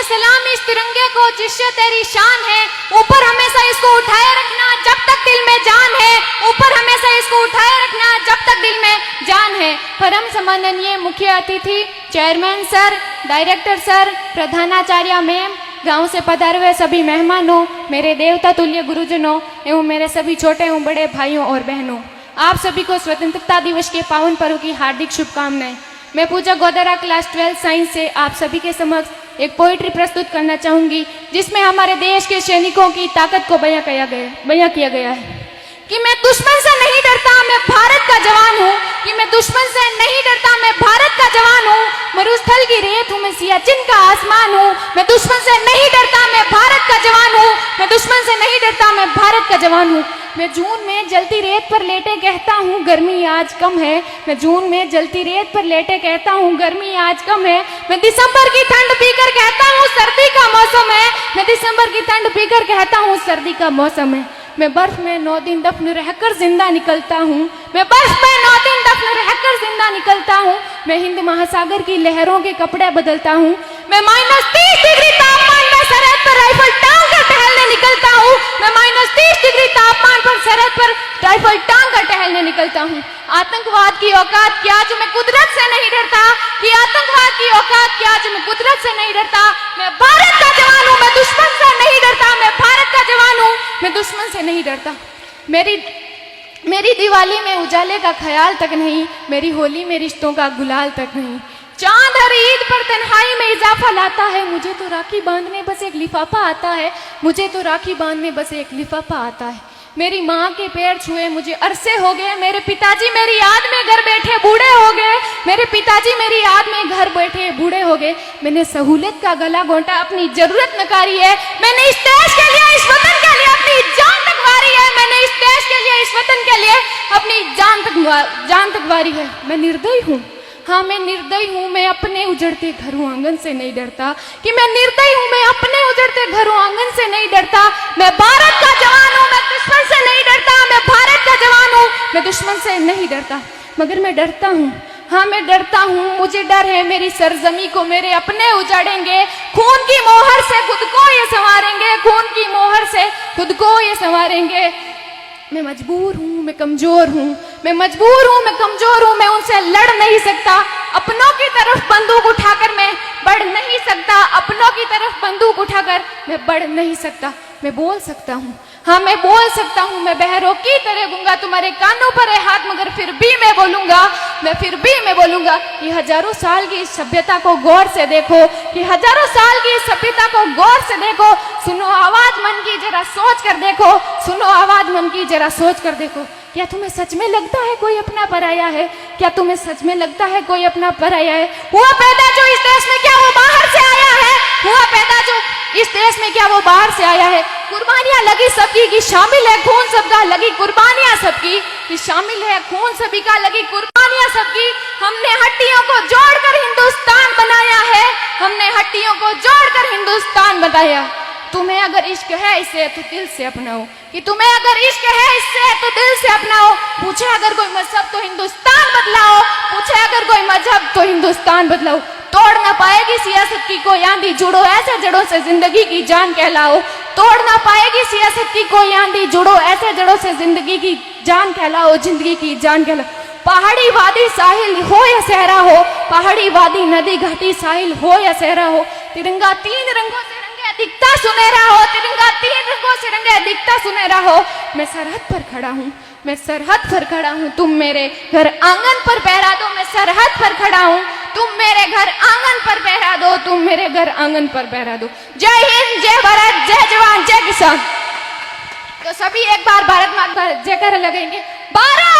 सलाम इस तिरंगे को जिससे तेरी शान है, ऊपर हमेशा इसको उठाए रखना जब तक दिल में जान है, ऊपर हमेशा इसको उठाए रखना जब तक दिल में जान है। परम सम्माननीय मुख्य अतिथि, चेयरमैन सर, डायरेक्टर सर, प्रधानाचार्य मैम, गांव से पधारे हुए सभी मेहमानों, मेरे देवता तुल्य गुरुजनों एवं मेरे सभी छोटे एवं बड़े भाइयों और बहनों, आप सभी को स्वतंत्रता दिवस के पावन पर्व की हार्दिक शुभकामनाएं। मैं पूजा गोदरा क्लास 12 साइंस से आप सभी के समक्ष एक पोइट्री प्रस्तुत करना चाहूंगी, जिसमें हमारे देश के सैनिकों की ताकत को बयां किया गया है। कि मैं दुश्मन से नहीं डरता, मैं भारत का जवान हूँ। कि मैं दुश्मन से नहीं डरता, मैं भारत का जवान हूँ। मरुस्थल की रेत हूँ, मैं सियाचिन का आसमान हूँ। मैं दुश्मन से नहीं डरता, मैं भारत का जवान हूँ। मैं दुश्मन से नहीं डरता, मैं भारत का जवान हूँ। मैं जून में जलती रेत पर लेटे कहता हूँ गर्मी आज कम है। मैं जून में जलती रेत पर लेटे कहता हूँ गर्मी आज कम है। मैं दिसंबर की ठंड पीकर कहता हूँ सर्दी का मौसम है। मैं दिसंबर की ठंड पीकर कहता हूँ सर्दी का मौसम है। मैं बर्फ में 9 दिन दफन रहकर जिंदा निकलता हूँ। मैं बर्फ में 9 दिन दफन रहकर जिंदा निकलता हूँ। मैं हिंद महासागर की लहरों के कपड़े बदलता हूँ। मैं -30 डिग्री तापमान में सरहद पर राइफल टांग कर टहलने निकलता हूँ। मैं -30 डिग्री तापमान पर सरहद पर राइफल टांग कर टहलने निकलता हूँ। आतंकवाद की औकात क्या जो मैं कुदरत से नहीं डरता। कि आतंकवाद की औकात क्या जो मैं कुदरत से नहीं डरता। मैं भारत का जवान हूँ, मैं दुश्मन से नहीं डरता। मैं भारत का जवान हूँ, मैं दुश्मन से नहीं डरता। मेरी दिवाली में उजाले का ख्याल तक नहीं, मेरी होली में रिश्तों का गुलाल तक नहीं। चांद हर ईद पर तन्हाई में इजाफा लाता है। मुझे तो राखी बांधने बस एक लिफाफा आता है। मुझे तो राखी बांधने बस एक लिफाफा आता है। मेरी माँ के पैर छुए मुझे अरसे हो गए। मेरे पिताजी मेरी याद में घर बैठे बूढ़े हो गए। मेरे पिताजी मेरी याद में घर बैठे बूढ़े हो गए। मैंने सहूलियत का गला घोंटा, अपनी जरूरत नकारी है। मैंने इस देश के लिए, इस वतन के लिए अपनी जान तक वारी है। मैंने इस देश के लिए, इस वतन के लिए अपनी जान तक वारी है। मैं निर्दयी हूँ, हाँ मैं निर्दयी हूँ। मैं अपने उजड़ते घरों आंगन से नहीं डरता। कि मैं निर्दयी हूँ, मैं अपने उजड़ते घरों आंगन से नहीं डरता। मैं भारत का जवान हूँ, मैं दुश्मन से नहीं डरता। मैं भारत का जवान हूँ, मैं दुश्मन से नहीं डरता। मगर मैं डरता हूँ, हाँ मैं डरता हूँ। मुझे डर है मेरी सरजमी को मेरे अपने उजाड़ेंगे। खून की मोहर से खुद को ये संवारेंगे। खून की मोहर से खुद को ये संवारेंगे। मैं मजबूर हूँ, मैं कमजोर हूँ। मैं मजबूर हूँ, मैं कमजोर हूँ। मैं उनसे लड़ नहीं सकता। अपनों की तरफ बंदूक उठाकर मैं बढ़ नहीं सकता। अपनों की तरफ बंदूक उठाकर मैं बढ़ नहीं सकता। मैं बोल सकता हूँ, हाँ मैं बोल सकता हूँ। मैं बहरों की तरह गूंगा, तुम्हारे कानों पर है हाथ मगर फिर भी मैं बोलूंगा। मैं बोलूंगा कि हजारों साल की इस सभ्यता को गौर से देखो। कि हजारों साल की इस सभ्यता को गौर से देखो। सुनो आवाज मन की, जरा सोच कर देखो। सुनो आवाज मन की, जरा सोच कर देखो। क्या तुम्हें सच में लगता है कोई अपना पराया है? क्या तुम्हें सच में लगता है कोई अपना पराया है? हुआ पैदा जो इस देश में, क्या वो बाहर से आया है? हुआ पैदा जो इस देश में, क्या वो बाहर से आया है? कुर्बानियां लगी सबकी कि शामिल है खून सबका। लगी कुर्बानियां सबकी कि शामिल है खून सभी का। लगी कुर्बानियां सबकी। हमने हड्डियों को जोड़कर हिंदुस्तान बनाया है। हमने हड्डियों को जोड़कर हिंदुस्तान बनाया। तुम्हें अगर इश्क है इससे तो दिल से अपनाओ। कि तुम्हें अगर इश्क है इससे तो दिल से अपनाओ। पूछे अगर कोई मजहब तो हिंदुस्तान बदलाओ। पूछे अगर कोई मजहब तो हिंदुस्तान बदलाओ। तोड़ ना पाएगी सियासत की कोई आंधी, जुड़ो ऐसे जड़ों से जिंदगी की जान कहलाओ। तोड़ ना पाएगी सियासत की कोई आंधी, जुड़ो ऐसे जड़ों से जिंदगी की जान कहलाओ। जिंदगी की जान कहलाओ। पहाड़ी वादी साहिल हो या सहरा हो। पहाड़ी वादी नदी घाटी साहिल हो या सहरा हो। तिरंगा 3 रंगों से दिखता सुनहरा हो। तिरंगा 3 रंगों से रंगा दिखता सुनहरा हो। मैं सरहद पर खड़ा हूँ, मैं सरहद पर खड़ा हूँ। तुम मेरे घर आंगन पर पहरा दो। मैं सरहद पर खड़ा हूँ, तुम मेरे घर आंगन पर पहरा दो। तुम मेरे घर आंगन पर पहरा दो। जय हिंद, जय भारत, जय जवान, जय किसान। तो सभी एक बार भारत माता जयकारा लगेंगे। भारत